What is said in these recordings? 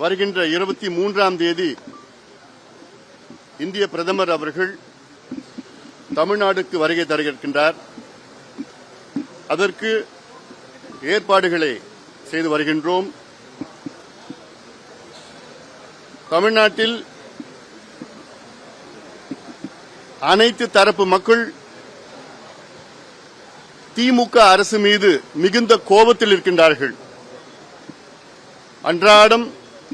வருகின்ற 23ஆம் தேதி இந்திய பிரதமர் அவர்கள் தமிழ்நாடுக்கு வருகை தர இருக்கின்றார். அதற்கு ஏற்பாடுகளை செய்து வருகின்றோம். தமிழ்நாட்டில் அனைத்து தரப்பு மக்கள் திமுக அரசு மீது மிகுந்த கோபத்தில் இருக்கின்றார்கள். அன்றாடம்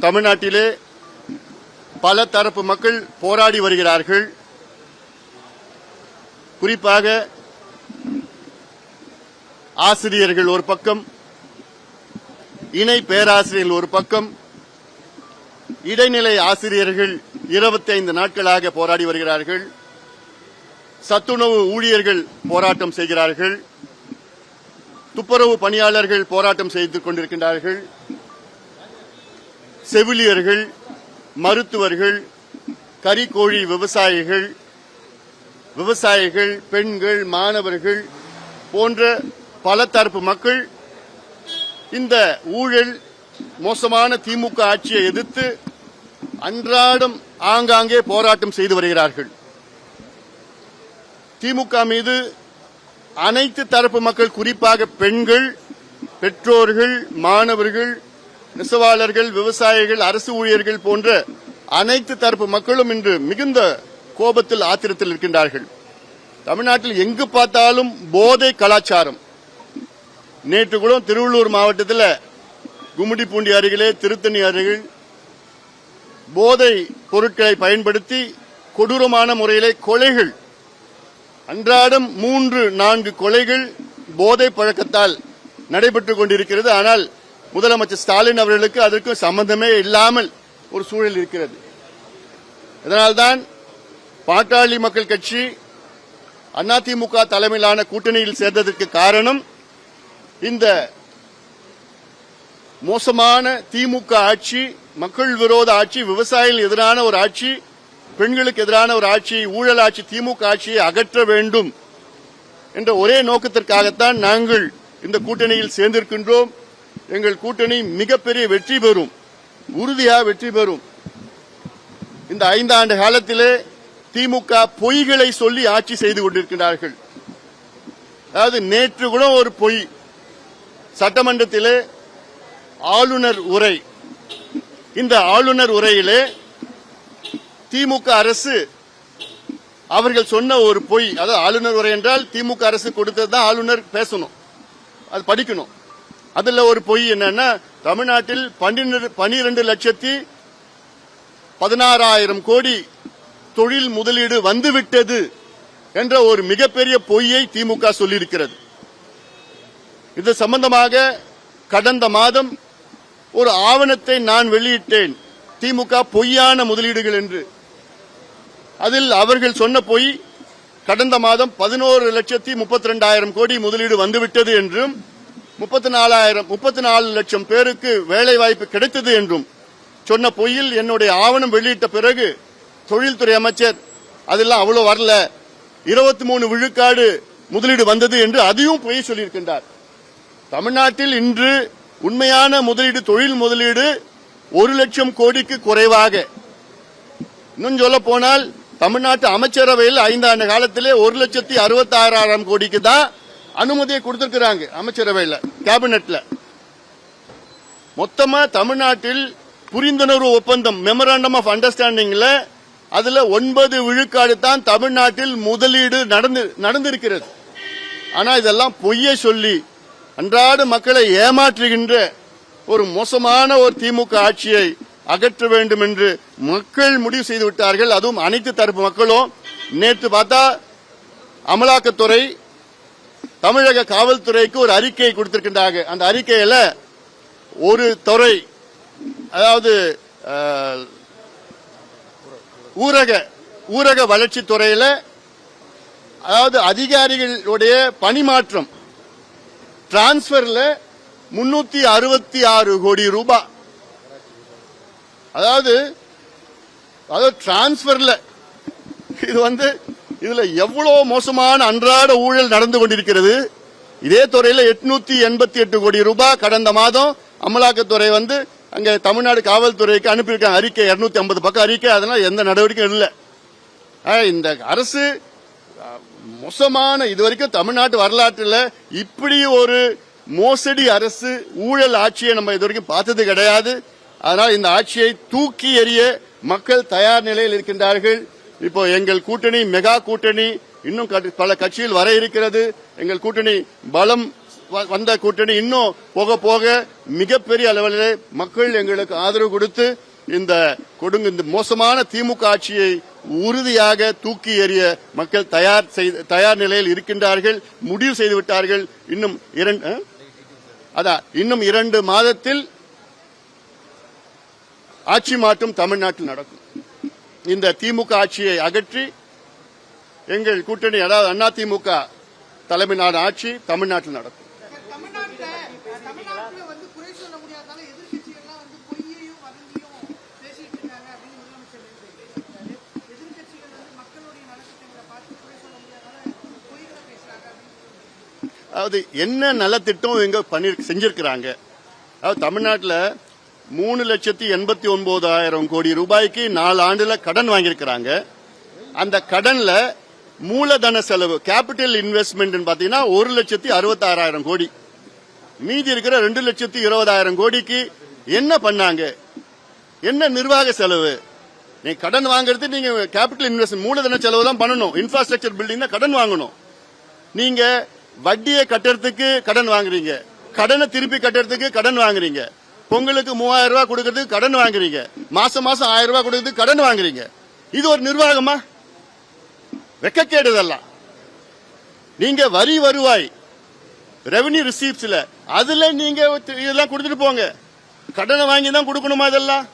தமிழ்நாட்டிலே பல தரப்பு மக்கள் போராடி வருகிறார்கள். குறிப்பாக ஆசிரியர்கள் ஒரு பக்கம், இணை பேராசிரியர்கள் ஒரு பக்கம், இடைநிலை ஆசிரியர்கள் 25 நாட்களாக போராடி வருகிறார்கள். சத்துணவு ஊழியர்கள் போராட்டம் செய்கிறார்கள். துப்புரவு பணியாளர்கள் போராட்டம் செய்து கொண்டிருக்கின்றார்கள். செவிலியர்கள், மருத்துவர்கள், கறிக்கோழி விவசாயிகள், பெண்கள், மாணவர்கள் போன்ற பல தரப்பு மக்கள் இந்த ஊழல் மோசமான திமுக ஆட்சியை எதிர்த்து அன்றாடம் ஆங்காங்கே போராட்டம் செய்து வருகிறார்கள். திமுக மீது அனைத்து தரப்பு மக்கள், குறிப்பாக பெண்கள், பெற்றோர்கள், மாணவர்கள், நெசவாளர்கள், விவசாயிகள், அரசு ஊழியர்கள் போன்ற அனைத்து தரப்பு மக்களும் இன்று மிகுந்த கோபத்தில், ஆத்திரத்தில் இருக்கின்றார்கள். தமிழ்நாட்டில் எங்கு பார்த்தாலும் போதை கலாச்சாரம். நேற்று கூட திருவள்ளூர் மாவட்டத்தில் கும்மிடிப்பூண்டி அருகிலே, திருத்தணி அருகில் போதை பொருட்களை பயன்படுத்தி கொடூரமான முறையிலே கொலைகள், அன்றாடம் 3-4 கொலைகள் போதை பழக்கத்தால் நடைபெற்றுக் கொண்டிருக்கிறது. ஆனால் முதலமைச்சர் ஸ்டாலின் அவர்களுக்கு அதற்கு சம்பந்தமே இல்லாமல் ஒரு சூழல் இருக்கிறது. இதனால்தான் பாட்டாளி மக்கள் கட்சி அதிமுக தலைமையிலான கூட்டணியில் சேர்ந்ததற்கு காரணம் இந்த மோசமான திமுக ஆட்சி, மக்கள் விரோத ஆட்சி, விவசாயிகள் எதிரான ஒரு ஆட்சி, பெண்களுக்கு எதிரான ஒரு ஆட்சி, ஊழல் ஆட்சி, திமுக ஆட்சியை அகற்ற வேண்டும் என்ற ஒரே நோக்கத்திற்காகத்தான் நாங்கள் இந்த கூட்டணியில் சேர்ந்திருக்கின்றோம். எங்கள் கூட்டணி மிகப்பெரிய வெற்றி பெறும், உறுதியாக வெற்றி பெறும். இந்த 5 ஆண்டு காலத்திலே திமுக பொய்களை சொல்லி ஆட்சி செய்து கொண்டிருக்கிறார்கள். அதாவது நேற்று கூட ஒரு பொய், சட்டமன்றத்திலே ஆளுநர் உரை. இந்த ஆளுநர் உரையிலே திமுக அரசு அவர்கள் சொன்ன ஒரு பொய், அதாவது ஆளுநர் உரை என்றால் திமுக அரசு கொடுத்ததுதான் ஆளுநர் பேசணும், அது படிக்கணும். அதுல ஒரு பொய் என்னன்னா, தமிழ்நாட்டில் 12,16,000 கோடி தொழில் முதலீடு வந்துவிட்டது என்ற ஒரு மிகப்பெரிய பொய்யை திமுக சொல்லியிருக்கிறது. இது சம்பந்தமாக கடந்த மாதம் ஒரு ஆவணத்தை நான் வெளியிட்டேன், திமுக பொய்யான முதலீடுகள் என்று. அதில் அவர்கள் சொன்ன பொய், கடந்த மாதம் 11,32,000 கோடி முதலீடு வந்துவிட்டது என்றும் 34 லட்சம் பேருக்கு வேலை வாய்ப்பு கிடைத்தது என்றும் சொன்ன பொய்யில் என்னுடைய ஆவணம் வெளியிட்ட பிறகு தொழில்துறை அமைச்சர் அதெல்லாம் அவ்வளவு வரல, 23 விழுக்காடு முதலீடு வந்தது என்று அதையும் பொய் சொல்லியிருக்கின்றார். தமிழ்நாட்டில் இன்று உண்மையான முதலீடு, தொழில் முதலீடு 1 லட்சம் கோடிக்கு குறைவாக. இன்னும் சொல்ல போனால் தமிழ்நாட்டு அமைச்சரவையில் 5 ஆண்டு காலத்திலே 1,66,000 கோடிக்கு தான் அனுமதியை கொடுத்திருக்கிறாங்க. அமைச்சரவையில், கேபினெட்ல மொத்தமா தமிழ்நாட்டில் புரிந்துணர்வு ஒப்பந்தம், மெமராண்டம் ஆஃப் அண்டர்ஸ்டாண்டிங்ல அதுல 9 விழுக்காடு தான் தமிழ்நாட்டில் முதலீடு நடந்திருக்கிறது. ஆனா இதெல்லாம் பொய்யை சொல்லி அன்றாட மக்களை ஏமாற்றுகின்ற ஒரு மோசமான ஒரு திமுக ஆட்சியை அகற்ற வேண்டும் என்று மக்கள் முடிவு செய்து விட்டார்கள். அதுவும் அனைத்து தரப்பு மக்களும். நேற்று பார்த்தா அமலாக்கத்துறை தமிழக காவல்துறைக்கு ஒரு அறிக்கையை கொடுத்திருக்கின்றாங்க. அந்த அறிக்கையில ஒரு துறை, அதாவது ஊரக வளர்ச்சி துறையில, அதாவது அதிகாரிகளுடைய பணிமாற்றம், டிரான்ஸ்பர்ல 366 கோடி ரூபாய். அதாவது டிரான்ஸ்பர்ல இதுல எவ்வளவு மோசமான அன்றாட ஊழல் நடந்து கொண்டிருக்கிறது. இதே துறையில 888 கோடி ரூபாய் கடந்த மாதம் அமலாக்கத்துறை அங்க தமிழ்நாடு காவல்துறைக்கு அனுப்பியிருக்காங்க அறிக்கை, 250 பக்கம் அறிக்கை. அதனால எந்த நடவடிக்கையும் இல்லை. இந்த அரசு மோசமான, இதுவரைக்கும் தமிழ்நாட்டு வரலாற்றில் இப்படி ஒரு மோசடி அரசு, ஊழல் ஆட்சியை நம்ம இதுவரைக்கும் பார்த்தது கிடையாது. அதனால் இந்த ஆட்சியை தூக்கி எறிய மக்கள் தயார் நிலையில் இருக்கின்றார்கள். இப்போ எங்கள் கூட்டணி மெகா கூட்டணி இன்னும் பல கட்சியில் வர இருக்கிறது. எங்கள் கூட்டணி பலம் வந்த கூட்டணி இன்னும் போக போக மிகப்பெரிய அளவில் மக்கள் எங்களுக்கு ஆதரவு கொடுத்து இந்த மோசமான திமுக ஆட்சியை உறுதியாக தூக்கி எறிய மக்கள் தயார் நிலையில் இருக்கின்றார்கள். முடிவு செய்துவிட்டார்கள். இன்னும் 2 மாதத்தில் ஆட்சி மாற்றம் தமிழ்நாட்டில் நடக்கும். இந்த திமுக ஆட்சியை அகற்றி எங்கள் கூட்டணி, அதாவது அதிமுக தலைமையிலான ஆட்சி தமிழ்நாட்டில் நடக்கும். அதாவது என்ன நலத்திட்டம் இங்க செஞ்சிருக்கிறாங்க. அதாவது தமிழ்நாட்டில் 3,89,000 கோடி ரூபாய்க்கு 4 ஆண்டுல கடன் வாங்கியிருக்கிறாங்க. அந்த கடன்ல மூலதன செலவு, கேபிட்டல் இன்வெஸ்ட்மெண்ட் பாத்தீங்கன்னா 1,66,000 கோடி. மீதி இருக்கிற 2,20,000 கோடிக்கு என்ன பண்ணாங்க? என்ன நிர்வாக செலவு? நீங்க கடன் வாங்குறது, நீங்க கேபிட்டல் இன்வெஸ்ட்மெண்ட் மூலதன செலவு தான் பண்ணணும். இன்ஃப்ராஸ்ட்ரக்சர் பில்டிங் தான் கடன் வாங்கணும். நீங்க வட்டியை கட்டுறதுக்கு கடன் வாங்குறீங்க, கடனை திருப்பி கட்டுறதுக்கு கடன் வாங்குறீங்க, பொங்கலுக்கு 3,000 ரூபாய் கொடுக்கறதுக்கு கடன் வாங்குறீங்க, மாசம் 1,000 ரூபாய் கொடுக்கறதுக்கு கடன் வாங்குறீங்க. இது ஒரு நிர்வாகமா? வெக்கக்கேடுதெல்லாம். நீங்க வரி வருவாய், ரெவன்யூ ரிசீப்ஸ்ல அதுல நீங்க இதெல்லாம் கொடுத்துட்டு போங்க. கடனை வாங்கி தான் கொடுக்கணுமா இதெல்லாம்?